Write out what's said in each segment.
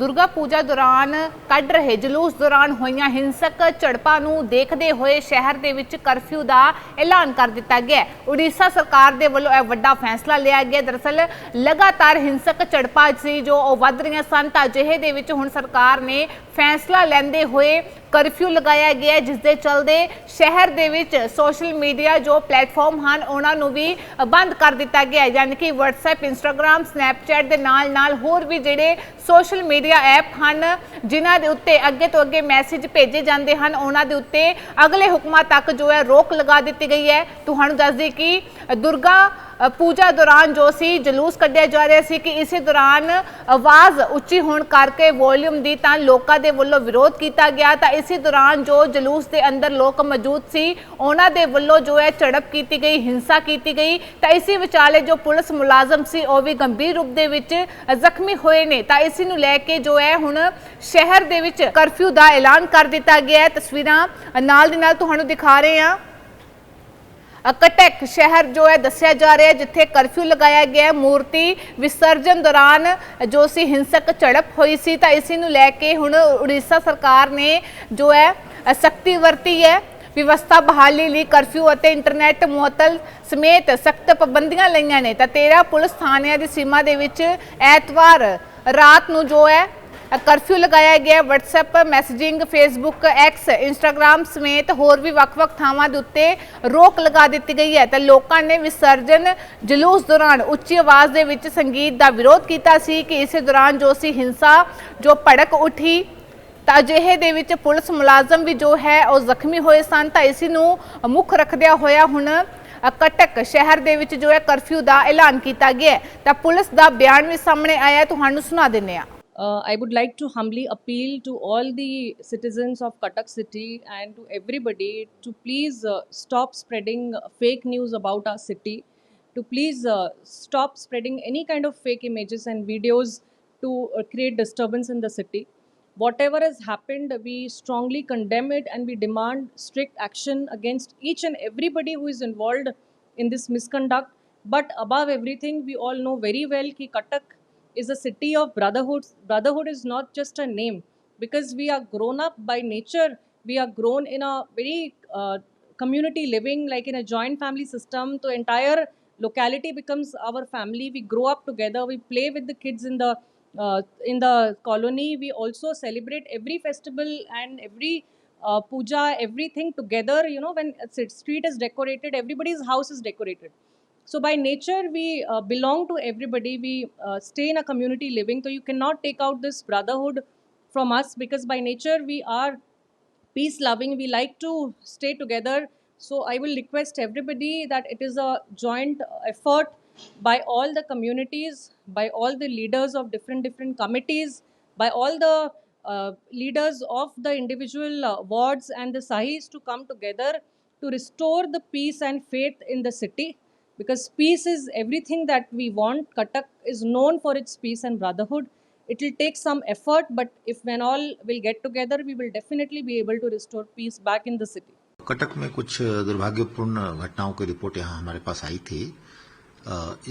दुर्गा पूजा दौरान कढ़ रहे जुलूस दौरान होईयां हिंसक झड़पां नूं देखदे होए शहर दे विच कर्फ्यू दा ऐलान कर दिता गया। उड़ीसा सरकार दे वल्लों यह वड्डा फैसला लिया गया। दरअसल लगातार हिंसक झड़पां सी जो वध रहीआं सन तां अजिहे दे विच हुण सरकार ने फैसला लैंदे होए कर्फ्यू लगाया गया, जिस दे चलदे शहर दे विच सोशल मीडिया जो प्लेटफॉर्म हैं उन्होंने भी बंद कर दिता गया। यानी कि व्हाट्सएप, इंस्टाग्राम, स्नैपचैट के नाल नाल होर भी जिहड़े सोशल मीडिया ऐप हैं जिन्हां दे उत्ते अगे तो अगे मैसेज भेजे जाते हैं उन्हां दे उत्ते अगले हुक्मां तक जो है रोक लगा दी गई है। तुहानूं दस दी कि दुर्गा पूजा दौरान जो सी जलूस कढ़िया जा रहा सी कि इस दौरान आवाज़ उच्ची होने करके वॉल्यूम दी तां लोकां दे वल्लों विरोध किया गया। तां इसी दौरान जो जलूस के अंदर लोग मौजूद सी उन्हां दे वल्लों जो है झड़प की गई, हिंसा की गई। तां इसी विचाले जो पुलिस मुलाजम सी वह भी गंभीर रूप दे विच जख्मी होए ने। तां इसी नूं लैके जो है हुण शहर दे विच कर्फ्यू का ऐलान कर दिता गया है। तस्वीरां नाल दी नाल तुहानूं दिखा रहे हैं। कटक शहर जो है दस्या जा रहा है जिथे कर्फ्यू लगाया गया। मूर्ति विसर्जन दौरान जो सी हिंसक झड़प हुई सी तां इसी नूं लैके हुण उड़ीसा सरकार ने जो है सख्ती वरती है। व्यवस्था बहाली लई कर्फ्यू और इंटरनेट मुअत्तल समेत सख्त पाबंदियां लईआं ने। तां 13 पुलिस थाणिਆਂ ਦੀ सीमा दे विच ऐतवार रात नूं जो है कर्फ्यू लगाया गया। WhatsApp messaging, Facebook, x, Instagram समेत होर भी वक्-वक् थावां दे उत्ते रोक लगा दी गई है। तो लोगों ने विसर्जन जलूस दौरान उच्ची आवाज़ दे विच संगीत का विरोध किया सी कि इस दौरान जो सी हिंसा जो भड़क उठी। तो अजिहे दे विच पुलिस मुलाजम भी जो है वह जख्मी होए सन। तो इसी नूं मुख रखदिया होया हुण कटक शहर दे विच जो है कर्फ्यू का ऐलान किया गया। तो पुलिस का बयान भी सामने आया, तुहानूं सुना दिंदे आ। I would like to humbly appeal to all the citizens of Cuttack city and to everybody to please stop spreading fake news about our city, to please stop spreading any kind of fake images and videos to create disturbance in the city. Whatever has happened, we strongly condemn it and we demand strict action against each and everybody who is involved in this misconduct. But above everything, we all know very well that Cuttack is a city of brotherhood. Brotherhood is not just a name, because we are grown up by nature. We are grown in a very community living, like in a joint family system. So entire locality becomes our family. We grow up together. We play with the kids in the colony. We also celebrate every festival and every puja, everything together. You know, when a street is decorated, everybody's house is decorated. So by nature, we belong to everybody. We stay in a community living. So you cannot take out this brotherhood from us, because by nature we are peace loving. We like to stay together. So I will request everybody that it is a joint effort by all the communities, by all the leaders of different committees, by all the leaders of the individual wards and the sahis to come together to restore the peace and faith in the city. Because peace is everything that we want. Cuttack is known for its peace and brotherhood. It will take some effort, but if when all will get together, we will definitely be able to restore peace back in the city. Cuttack में कुछ दुर्भाग्यपूर्ण घटनाओं की report यहाँ हमारे पास आई थी।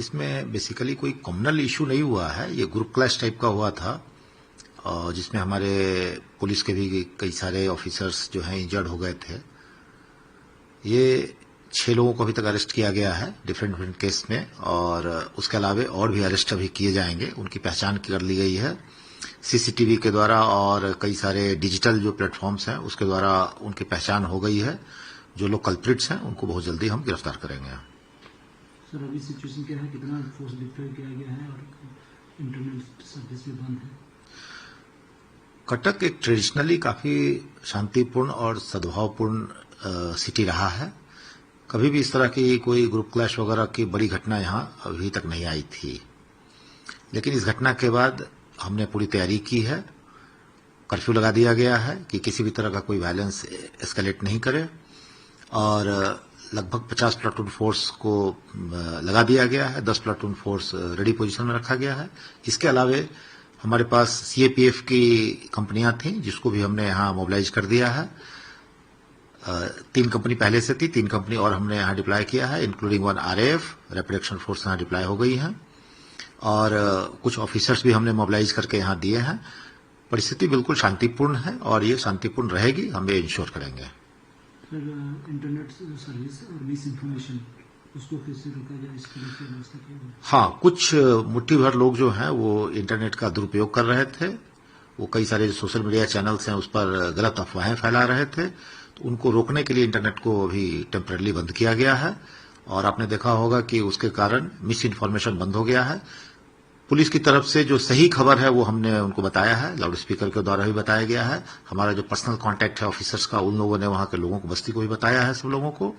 इसमें basically कोई कम्युनल इशू नहीं हुआ है, ये ग्रुप क्लैश टाइप का हुआ था, जिसमें हमारे पुलिस के भी कई सारे ऑफिसर्स जो हैं इंजर्ड हो गए थे। ये 6 लोगों को अभी तक अरेस्ट किया गया है डिफरेंट केस में, और उसके अलावा और भी अरेस्ट अभी किए जाएंगे। उनकी पहचान कर ली गई है सीसीटीवी के द्वारा, और कई सारे डिजिटल जो प्लेटफॉर्म्स हैं उसके द्वारा उनकी पहचान हो गई है। जो लोग कल्प्रिट्स हैं उनको बहुत जल्दी हम गिरफ्तार करेंगे। सर अभी सिचुएशन क्या है, कितना फोर्स डिप्लॉय किया गया है और इंटरनेट सर्विस भी बंद है? कटक एक ट्रेडिशनली काफी शांतिपूर्ण और सद्भावपूर्ण सिटी रहा है। कभी भी इस तरह की कोई ग्रुप क्लैश वगैरह की बड़ी घटना यहाँ अभी तक नहीं आई थी। लेकिन इस घटना के बाद हमने पूरी तैयारी की है। कर्फ्यू लगा दिया गया है कि किसी भी तरह का कोई वायलेंस एस्केलेट नहीं करे, और लगभग 50 प्लाटून फोर्स को लगा दिया गया है। 10 प्लाटून फोर्स रेडी पोजीशन में रखा गया है। इसके अलावा हमारे पास सीएपीएफ की कंपनियां थी जिसको भी हमने यहाँ मोबिलाइज कर दिया है। 3 कंपनी पहले से थी, 3 कंपनी और हमने यहाँ डिप्लॉय किया है, including 1 RAF rapid action force यहाँ डिप्लॉय हो गई है, और कुछ ऑफिसर्स भी हमने मोबिलाइज करके यहाँ दिए हैं। परिस्थिति बिल्कुल शांतिपूर्ण है और ये शांतिपूर्ण रहेगी, हम ये इंश्योर करेंगे। सर, इंटरनेट सर्विस और मिस इन्फॉर्मेशन उसको कैसे रोका जाए, इसके लिए व्यवस्था की जाए? हाँ, कुछ मुट्ठी भर लोग जो हैं वो इंटरनेट का दुरुपयोग कर रहे थे। वो कई सारे जो सोशल मीडिया चैनल्स हैं उस पर गलत अफवाहें फैला रहे थे, तो उनको रोकने के लिए इंटरनेट को अभी टेम्पररी बंद किया गया है और आपने देखा होगा कि उसके कारण मिस इन्फॉर्मेशन बंद हो गया है। पुलिस की तरफ से जो सही खबर है वो हमने उनको बताया है, लाउड स्पीकर के द्वारा भी बताया गया है। हमारा जो पर्सनल कांटेक्ट है ऑफिसर्स का, उन लोगों ने वहां के लोगों को, बस्ती को भी बताया है। सब लोगों को,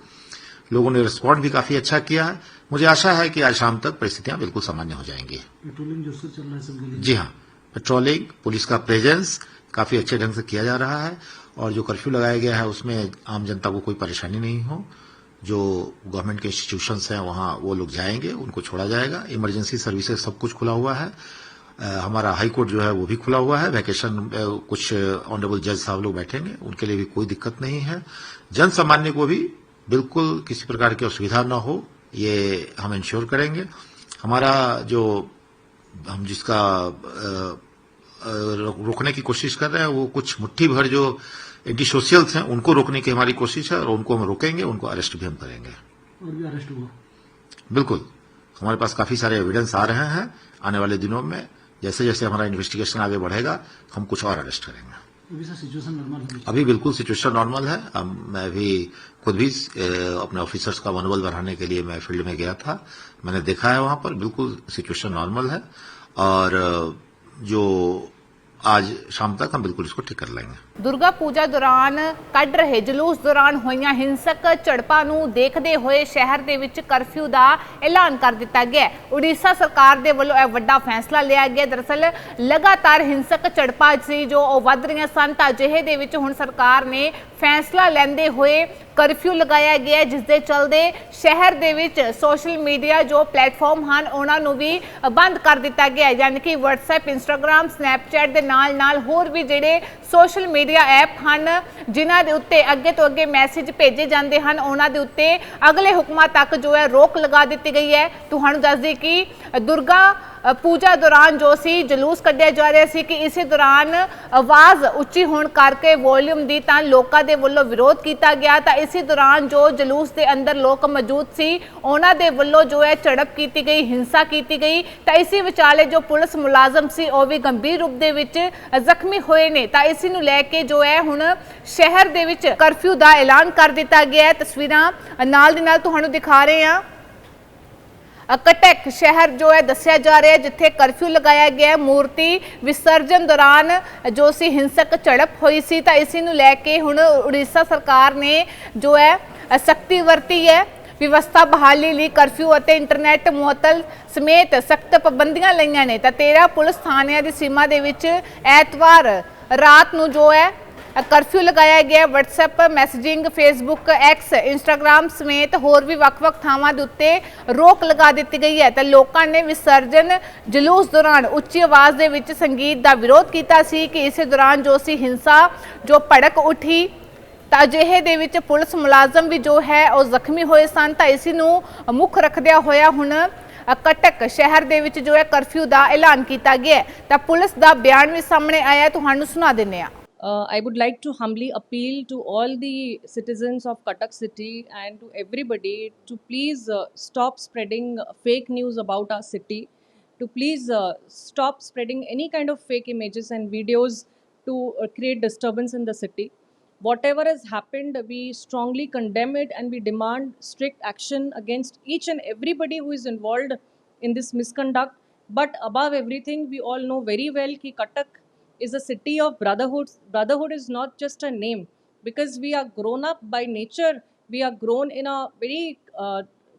लोगों ने रिस्पॉन्ड भी काफी अच्छा किया है। मुझे आशा है कि आज शाम तक परिस्थितियां बिल्कुल सामान्य हो जाएंगी। पेट्रोलिंग जो चल रहा है सब गली? जी हाँ, पेट्रोलिंग, पुलिस का प्रेजेंस काफी अच्छे ढंग से किया जा रहा है और जो कर्फ्यू लगाया गया है उसमें आम जनता को कोई परेशानी नहीं हो। जो गवर्नमेंट के इंस्टीट्यूशंस हैं वहां वो लोग जाएंगे, उनको छोड़ा जाएगा। इमरजेंसी सर्विसेज सब कुछ खुला हुआ है। हमारा हाई कोर्ट जो है वो भी खुला हुआ है। वैकेशन कुछ ऑनरेबल जज साहब लोग बैठेंगे, उनके लिए भी कोई दिक्कत नहीं है। जन सामान्य को भी बिल्कुल किसी प्रकार की असुविधा न हो, ये हम इंश्योर करेंगे। हमारा जो हम जिसका रोकने की कोशिश कर रहे हैं वो कुछ मुट्ठी भर जो एंटी सोशल्स हैं उनको रोकने की हमारी कोशिश है और उनको हम रोकेंगे, उनको अरेस्ट भी हम करेंगे। और भी अरेस्ट हुआ? बिल्कुल, हमारे पास काफी सारे एविडेंस आ रहे हैं। आने वाले दिनों में जैसे जैसे हमारा इन्वेस्टिगेशन आगे बढ़ेगा हम कुछ और अरेस्ट करेंगे। अभी सर सिचुएशन नॉर्मल है? अभी बिल्कुल सिचुएशन नॉर्मल है। मैं भी खुद भी अपने ऑफिसर्स का मनोबल बढ़ाने के लिए मैं फील्ड में गया था, मैंने देखा है वहां पर बिल्कुल सिचुएशन नॉर्मल है और जो आज शाम तक हम बिल्कुल इसको ठीक कर लेंगे। ਦੁਰਗਾ ਪੂਜਾ ਦੌਰਾਨ ਕੱਢ ਰਹੇ ਜਲੂਸ ਦੌਰਾਨ ਹੋਈਆਂ ਹਿੰਸਕ ਝੜਪਾਂ ਨੂੰ ਦੇਖਦੇ ਹੋਏ ਸ਼ਹਿਰ ਦੇ ਵਿੱਚ ਕਰਫਿਊ ਦਾ ਐਲਾਨ ਕਰ ਦਿੱਤਾ ਗਿਆ ਹੈ। ਉੜੀਸਾ ਸਰਕਾਰ ਦੇ ਵੱਲੋਂ ਇਹ ਵੱਡਾ ਫੈਸਲਾ ਲਿਆ ਗਿਆ। ਦਰਅਸਲ ਲਗਾਤਾਰ ਹਿੰਸਕ ਝੜਪਾਂ ਸੀ ਜੋ ਉਹ ਵੱਧ ਰਹੀਆਂ ਸਨ, ਤਾਂ ਅਜਿਹੇ ਦੇ ਵਿੱਚ ਹੁਣ ਸਰਕਾਰ ਨੇ ਫੈਸਲਾ ਲੈਂਦੇ ਹੋਏ ਕਰਫਿਊ ਲਗਾਇਆ ਗਿਆ, ਜਿਸ ਦੇ ਚਲਦੇ ਸ਼ਹਿਰ ਦੇ ਵਿੱਚ ਸੋਸ਼ਲ ਮੀਡੀਆ ਜੋ ਪਲੇਟਫਾਰਮ ਹਨ ਉਹਨਾਂ ਨੂੰ ਵੀ ਬੰਦ ਕਰ ਦਿੱਤਾ ਗਿਆ ਹੈ। ਯਾਨੀ ਕਿ WhatsApp, Instagram, Snapchat ਦੇ ਨਾਲ ਹੋਰ ਵੀ ਜਿਹੜੇ ਸੋਸ਼ਲ ਮੀਡੀਆ ਐਪ ਹਨ ਜਿਨ੍ਹਾਂ ਦੇ ਉੱਤੇ ਅੱਗੇ ਤੋਂ ਅੱਗੇ ਮੈਸੇਜ ਭੇਜੇ ਜਾਂਦੇ ਹਨ ਉਹਨਾਂ ਦੇ ਉੱਤੇ ਅਗਲੇ ਹੁਕਮਾਂ ਤੱਕ ਜੋ ਹੈ ਰੋਕ ਲਗਾ ਦਿੱਤੀ ਗਈ ਹੈ। ਤੁਹਾਨੂੰ ਦੱਸ ਦਈਏ ਕਿ ਦੁਰਗਾ पूजा दौरान जो सी जलूस कढ़िया जा रहा सी कि इस दौरान आवाज़ उच्ची होने करके वॉल्यूम दी तां लोकां दे वल्लों विरोध किया गया। तो इस दौरान जो जलूस के अंदर लोग मौजूद सी उन्हां दे वल्लों जो है झड़प की गई, हिंसा की गई। तो इसी विचाले जो पुलिस मुलाजम सी वो भी गंभीर रूप दे विच जख्मी होए ने। तो इस नूं लैके जो है हुण शहर दे विच करफ्यू का ऐलान कर दिता गया है। तस्वीरां नाल दी नाल तुहानूं दिखा रहे हैं। कटक शहर जो है दस्या जा रहा है जिथे करफ्यू लगाया गया। मूर्ति विसर्जन दौरान जो सी हिंसक झड़प हुई सी, तो इसी नूं लैके हुण उड़ीसा सरकार ने जो है सख्ती वरती है। व्यवस्था बहाली लई करफ्यू और इंटरनेट मुअत्तल समेत सख्त पाबंदियां लईआं ने। तो 13 पुलिस थाणियां दी सीमा दे विच ऐतवार रात नूं जो है करफ्यू लगाया गया। WhatsApp messaging, Facebook, X, Instagram समेत होर भी ਵੱਖ-ਵੱਖ ਥਾਵਾਂ ਦੇ ਉੱਤੇ ਰੋਕ ਲਗਾ ਦਿੱਤੀ ਗਈ ਹੈ। ਤਾਂ ਲੋਕਾਂ ਨੇ ਵਿਸਰਜਨ ਜਲੂਸ ਦੌਰਾਨ ਉੱਚੀ ਆਵਾਜ਼ ਦੇ ਵਿੱਚ ਸੰਗੀਤ ਦਾ ਵਿਰੋਧ ਕੀਤਾ ਸੀ ਕਿ ਇਸੇ ਦੌਰਾਨ ਜੋ ਸੀ ਹਿੰਸਾ ਜੋ ਭੜਕ ਉੱਠੀ। ਤਾਂ ਅਜਿਹੇ ਦੇ ਵਿੱਚ ਪੁਲਿਸ ਮੁਲਾਜ਼ਮ ਵੀ ਜੋ ਹੈ ਉਹ ਜ਼ਖਮੀ ਹੋਏ ਸਨ। ਤਾਂ ਇਸ ਨੂੰ ਮੁੱਖ ਰੱਖਦਿਆਂ ਹੋਇਆ ਹੁਣ ਕਟਕ ਸ਼ਹਿਰ ਦੇ ਵਿੱਚ ਜੋ ਹੈ ਕਰਫਿਊ ਦਾ ਐਲਾਨ ਕੀਤਾ ਗਿਆ। ਤਾਂ ਪੁਲਿਸ ਦਾ ਬਿਆਨ ਵੀ ਸਾਹਮਣੇ ਆਇਆ, ਤੁਹਾਨੂੰ ਸੁਣਾ ਦਿੰਦੇ ਹਾਂ। I would like to humbly appeal to all the citizens of Cuttack city and to everybody to please stop spreading fake news about our city, to please stop spreading any kind of fake images and videos to create disturbance in the city. Whatever has happened, we strongly condemn it and we demand strict action against each and everybody who is involved in this misconduct. But above everything, we all know very well that Cuttack is a city of brotherhood. Brotherhood is not just a name, because we are grown up by nature. We are grown in a very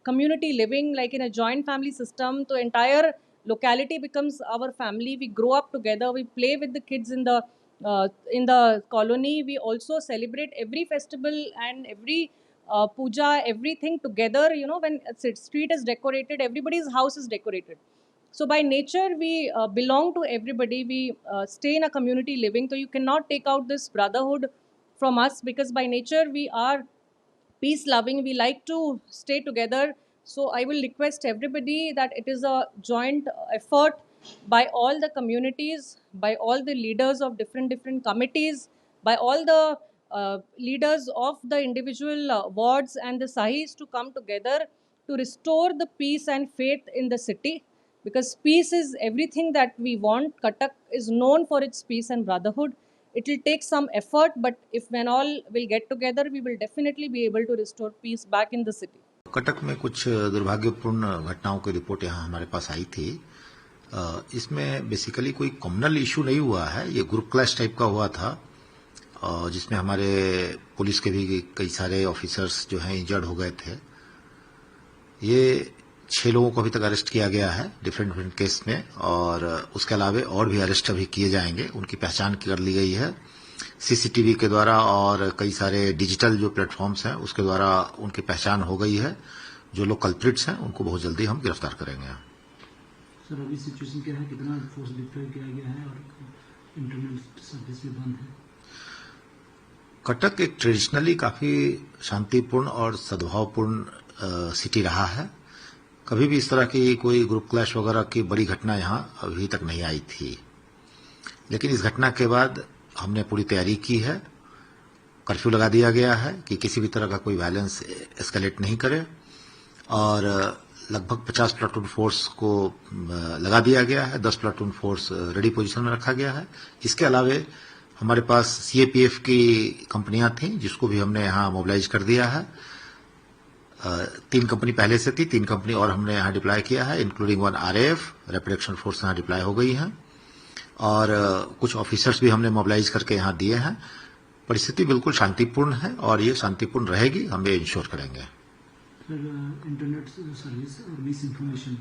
community living, like in a joint family system. So entire locality becomes our family. We grow up together. We play with the kids in the colony. We also celebrate every festival and every puja, everything together. You know, when a street is decorated, everybody's house is decorated. So by nature, we belong to everybody. We stay in a community living. So you cannot take out this brotherhood from us, because by nature we are peace loving. We like to stay together. So I will request everybody that it is a joint effort by all the communities, by all the leaders of different committees, by all the leaders of the individual wards and the sahis to come together to restore the peace and faith in the city, because peace is everything that we want. Cuttack is known for its peace and brotherhood. It will take some effort, but if when all will get together, we will definitely be able to restore peace back in the city. Cuttack में कुछ दुर्भाग्यपूर्ण घटनाओं की report यहाँ हमारे पास आई थी। इसमें basically कोई कम्युनल इशू नहीं हुआ है, ये ग्रुप क्लैश टाइप का हुआ था, जिसमें हमारे पुलिस के भी कई सारे ऑफिसर्स जो हैं इंजर्ड हो गए थे। ये 6 लोगों को अभी तक अरेस्ट किया गया है डिफरेंट केस में, और उसके अलावा और भी अरेस्ट अभी किए जाएंगे। उनकी पहचान कर ली गई है सीसीटीवी के द्वारा, और कई सारे डिजिटल जो प्लेटफॉर्म्स हैं उसके द्वारा उनकी पहचान हो गई है। जो लोग कल्प्रिट्स हैं उनको बहुत जल्दी हम गिरफ्तार करेंगे। सर अभी सिचुएशन क्या है, कितना फोर्स डिप्लॉय किया गया है और इंटरनेट सर्विस भी बंद है? कटक एक ट्रेडिशनली काफी शांतिपूर्ण और सद्भावपूर्ण सिटी रहा है। कभी भी इस तरह की कोई ग्रुप क्लैश वगैरह की बड़ी घटना यहाँ अभी तक नहीं आई थी, लेकिन इस घटना के बाद हमने पूरी तैयारी की है। कर्फ्यू लगा दिया गया है कि किसी भी तरह का कोई वायलेंस एस्केलेट नहीं करे, और लगभग 50 प्लाटून फोर्स को लगा दिया गया है। 10 प्लाटून फोर्स रेडी पोजीशन में रखा गया है। इसके अलावा हमारे पास सीएपीएफ की कंपनियां थी, जिसको भी हमने यहाँ मोबिलाइज कर दिया है। 3 कंपनी पहले से थी, 3 कंपनी और हमने यहाँ डिप्लॉय किया है, including 1 RAF rapid action force यहाँ डिप्लॉय हो गई है, और कुछ ऑफिसर्स भी हमने मोबिलाइज करके यहाँ दिए हैं। परिस्थिति बिल्कुल शांतिपूर्ण है और ये शांतिपूर्ण रहेगी, हम ये इंश्योर करेंगे। सर इंटरनेट सर्विस और मिस इन्फॉर्मेशन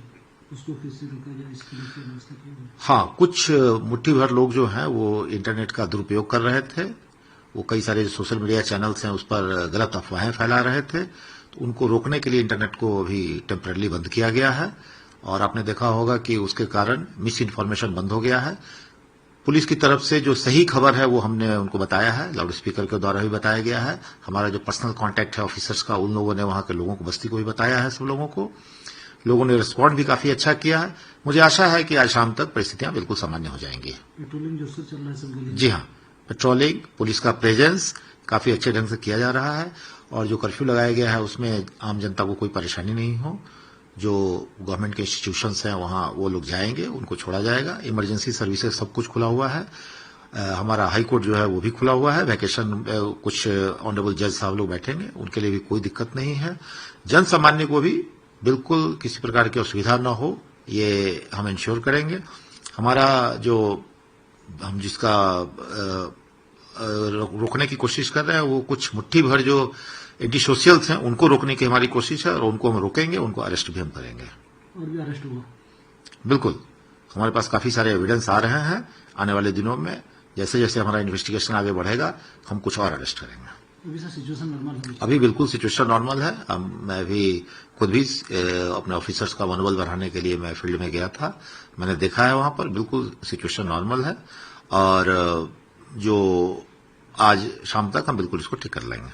उसको फिर से रोका जाए, इसके लिए क्या व्यवस्था की गई? हाँ, कुछ मुट्ठी भर लोग जो हैं वो इंटरनेट का दुरुपयोग कर रहे थे। वो कई सारे सोशल मीडिया चैनल्स हैं उस पर गलत अफवाहें फैला रहे थे, तो उनको रोकने के लिए इंटरनेट को अभी टेम्परेरी बंद किया गया है। और आपने देखा होगा कि उसके कारण मिस इन्फॉर्मेशन बंद हो गया है। पुलिस की तरफ से जो सही खबर है वो हमने उनको बताया है, लाउड स्पीकर के द्वारा भी बताया गया है। हमारा जो पर्सनल कांटेक्ट है ऑफिसर्स का, उन लोगों ने वहां के लोगों को, बस्ती को भी बताया है। सब लोगों को, लोगों ने रिस्पॉन्ड भी काफी अच्छा किया है। मुझे आशा है कि आज शाम तक परिस्थितियां बिल्कुल सामान्य हो जाएंगी। पेट्रोलिंग जो चल रहा है सब गली? जी हाँ, पेट्रोलिंग, पुलिस का प्रेजेंस काफी अच्छे ढंग से किया जा रहा है, और जो कर्फ्यू लगाया गया है उसमें आम जनता को कोई परेशानी नहीं हो। जो गवर्नमेंट के इंस्टीट्यूशंस हैं वहां वो लोग जाएंगे, उनको छोड़ा जाएगा। इमरजेंसी सर्विसेज सब कुछ खुला हुआ है। हमारा हाई कोर्ट जो है वो भी खुला हुआ है। वैकेशन कुछ ऑनरेबल जज साहब लोग बैठेंगे, उनके लिए भी कोई दिक्कत नहीं है। जन सामान्य को भी बिल्कुल किसी प्रकार की असुविधा न हो, ये हम इंश्योर करेंगे। हमारा जो हम जिसका रोकने की कोशिश कर रहे हैं वो कुछ मुट्ठी भर जो एंटी सोशल्स हैं उनको रोकने की हमारी कोशिश है, और उनको हम रोकेंगे, उनको अरेस्ट भी हम करेंगे। और भी अरेस्ट हुआ? बिल्कुल, हमारे पास काफी सारे एविडेंस आ रहे हैं। आने वाले दिनों में जैसे जैसे हमारा इन्वेस्टिगेशन आगे बढ़ेगा हम कुछ और अरेस्ट करेंगे। अभी सर सिचुएशन नॉर्मल है? अभी बिल्कुल सिचुएशन नॉर्मल है। मैं भी खुद भी अपने ऑफिसर्स का मनोबल बढ़ाने के लिए मैं फील्ड में गया था, मैंने देखा है वहां पर बिल्कुल सिचुएशन नॉर्मल है, और जो आज शाम तक हम बिल्कुल इसको ठीक कर लेंगे।